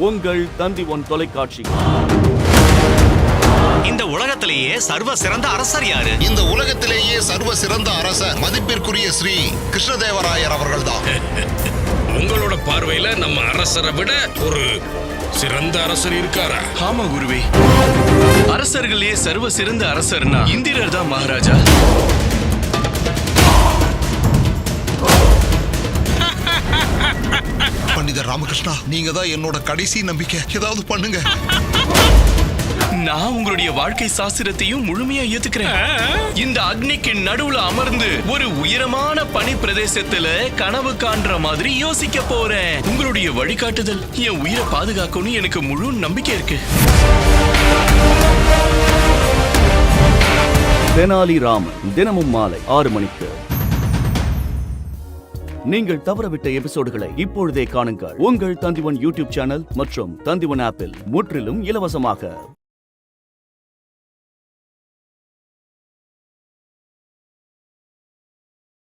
உங்கள் தந்தி ஒன் தொலைக்காட்சி. இந்த உலகத்திலேயே சர்வ சிறந்த அரசர் யாரு? இந்த உலகத்திலேயே சர்வ சிறந்த அரசர் மதிப்பிற்குரிய ஸ்ரீ கிருஷ்ணதேவராயர் அவர்கள்தான். உங்களோட பார்வையில நம்ம அரசரை விட ஒரு சிறந்த அரசர் இருக்காரா? ஆமா குருவே, அரசர்களே சர்வ சிறந்த அரசர்னா இந்திரர் தான் மகாராஜா. பண்டிதர் ராமகிருஷ்ணா, நீங்க தான் என்னோட கடைசி நம்பிக்கை. ஏதாவது பண்ணுங்க. நான் உங்களுடைய வாழ்க்கை சாஸ்திரத்தையும் முழுமையா ஏத்துக்கிறேன். இந்த அக்னிக்கு நடுவுல அமர்ந்து ஒரு உயரமான பனி பிரதேசத்துல கனவு காண்ற மாதிரி யோசிக்க போறேன். உங்களுடைய வழிகாட்டுதல் என் உயிரை பாதுகாக்கணும். எனக்கு முழு நம்பிக்கை இருக்கு. தெனாலி ராமன் தினமும் மாலை 6 மணிக்கு. நீங்கள் தவறவிட்ட எபிசோடுகளை இப்பொழுதே காணுங்கள். உங்கள் தந்தி ஒன் யூடியூப் சேனல் மற்றும் தந்தி ஒன் ஆப்பில் முற்றிலும் இலவசமாக.